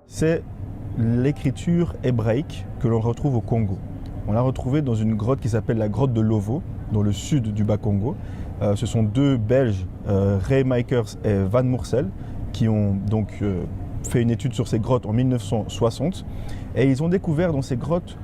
C'est l'écriture hébraïque que l'on retrouve au Congo. On l'a retrouvée dans une grotte qui s'appelle la grotte de Lovo, dans le sud du Bas-Congo. Ce sont deux Belges, Ray Makers et Van Moorsel, qui ont donc fait une étude sur ces grottes en 1960. Et ils ont découvert dans ces grottes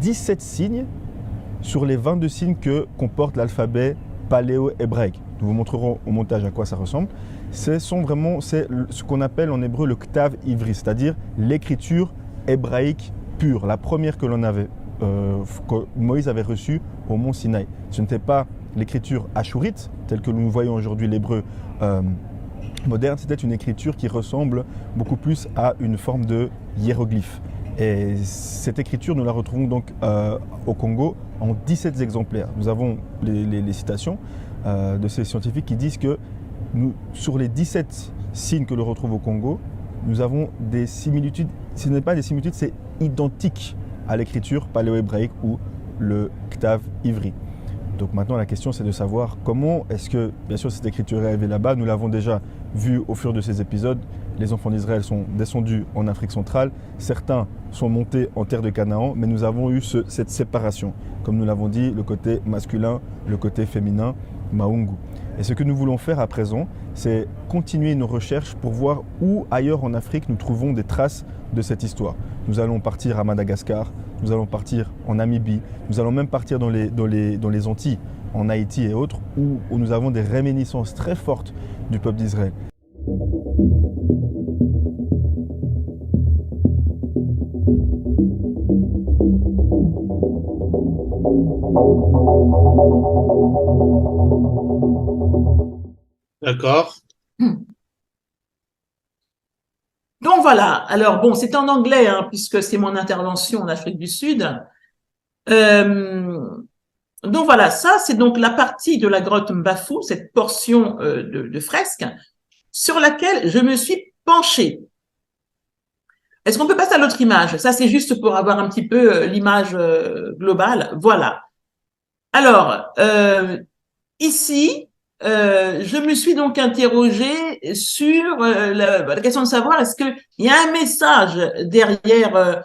17 signes sur les 22 signes que comporte l'alphabet paléo-hébraïque. Nous vous montrerons au montage à quoi ça ressemble. C'est ce qu'on appelle en hébreu le Ktav Ivri, c'est-à-dire l'écriture hébraïque pure, la première que Moïse avait reçue au mont Sinaï. Ce n'était pas l'écriture ashurite, telle que nous voyons aujourd'hui l'hébreu moderne, c'était une écriture qui ressemble beaucoup plus à une forme de hiéroglyphe. Et cette écriture, nous la retrouvons donc au Congo en 17 exemplaires. Nous avons les citations de ces scientifiques qui disent que sur les 17 signes que l'on retrouve au Congo, nous avons des similitudes, ce n'est pas des similitudes, c'est identique à l'écriture paléo-hébraïque ou le Ktav Ivri. Donc maintenant la question c'est de savoir comment est-ce que, bien sûr cette écriture est arrivée là-bas, nous l'avons déjà vu au fur de ces épisodes, les enfants d'Israël sont descendus en Afrique centrale, certains sont montés en terre de Canaan, mais nous avons eu cette séparation, comme nous l'avons dit, le côté masculin, le côté féminin, Maungu. Et ce que nous voulons faire à présent, c'est continuer nos recherches pour voir où ailleurs en Afrique nous trouvons des traces de cette histoire. Nous allons partir à Madagascar, nous allons partir en Namibie, nous allons même partir dans les Antilles, en Haïti et autres, où nous avons des réminiscences très fortes du peuple d'Israël. D'accord. Donc voilà, alors bon, c'est en anglais, hein, puisque c'est mon intervention en Afrique du Sud. Donc voilà, ça c'est donc la partie de la grotte Mbafou, cette portion de fresque, sur laquelle je me suis penchée. Est-ce qu'on peut passer à l'autre image? Ça c'est juste pour avoir un petit peu l'image globale. Voilà. Alors, ici, je me suis donc interrogée sur la question de savoir est-ce qu'il y a un message derrière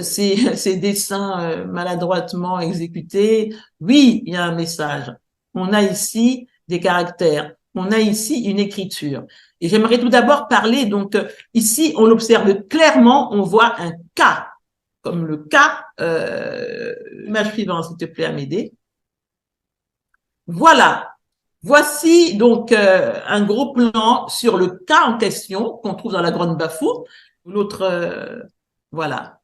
ces dessins maladroitement exécutés. Oui, il y a un message. On a ici des caractères, on a ici une écriture. Et j'aimerais tout d'abord parler, donc ici on l'observe clairement, on voit un K, comme le K, image suivante s'il te plaît Amédée. Voilà. Voici donc un gros plan sur le cas en question qu'on trouve dans la grotte Mbafou. L'autre, voilà.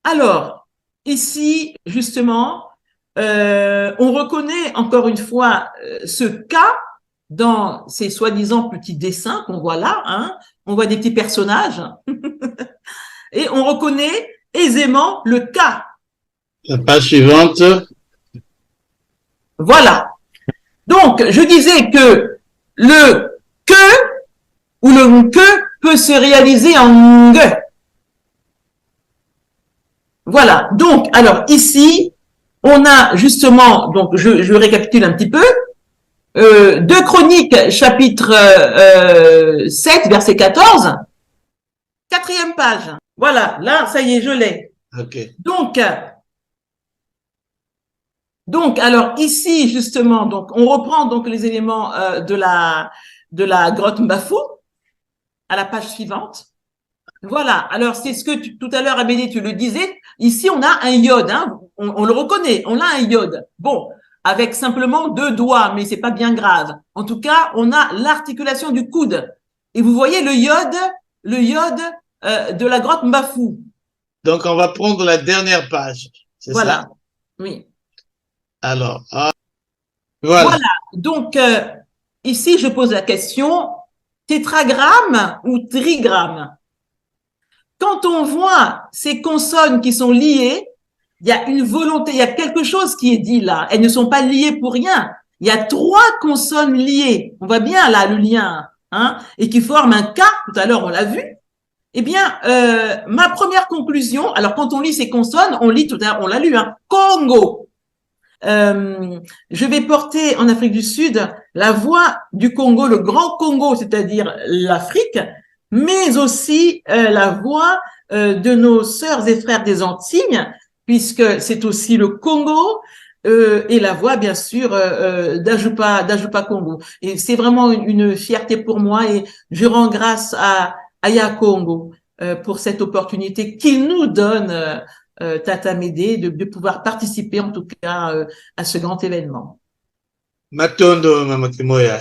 Alors, ici, justement, on reconnaît encore une fois ce cas dans ces soi-disant petits dessins qu'on voit là. Hein. On voit des petits personnages et on reconnaît aisément le cas. La page suivante. Voilà. Donc, je disais que le que ou le que peut se réaliser en ge. Voilà. Donc, alors ici, on a justement, donc je récapitule un petit peu, 2 Chroniques, chapitre 7, verset 14, 4e page. Voilà, là, ça y est, je l'ai. Ok. Donc, alors ici justement, donc on reprend donc les éléments de la grotte Mbafou à la page suivante. Voilà. Alors c'est ce que tout à l'heure Amélie tu le disais. Ici on a un iode, hein. On le reconnaît. On a un iode. Bon, avec simplement 2 doigts, mais c'est pas bien grave. En tout cas, on a l'articulation du coude. Et vous voyez le iode de la grotte Mbafou. Donc, on va prendre la dernière page. C'est Voilà. ça? Oui. Alors, voilà. Voilà. Donc, ici, je pose la question, tétragramme ou trigramme? Quand on voit ces consonnes qui sont liées, il y a une volonté, il y a quelque chose qui est dit là. Elles ne sont pas liées pour rien. Il y a 3 consonnes liées. On voit bien là le lien, hein, et qui forment un K. Tout à l'heure, on l'a vu. Eh bien, ma première conclusion, alors quand on lit ces consonnes, on lit tout à l'heure, on l'a lu, hein, Congo. Je vais porter en Afrique du Sud la voix du Congo, le grand Congo, c'est-à-dire l'Afrique, mais aussi la voix de nos sœurs et frères des Antilles, puisque c'est aussi le Congo, et la voix, bien sûr, d'Ajupa Congo. Et c'est vraiment une fierté pour moi et je rends grâce à Aya Congo pour cette opportunité qu'il nous donne, Tata Médée, de pouvoir participer en tout cas à ce grand événement. Matondo, Mama Kimoya.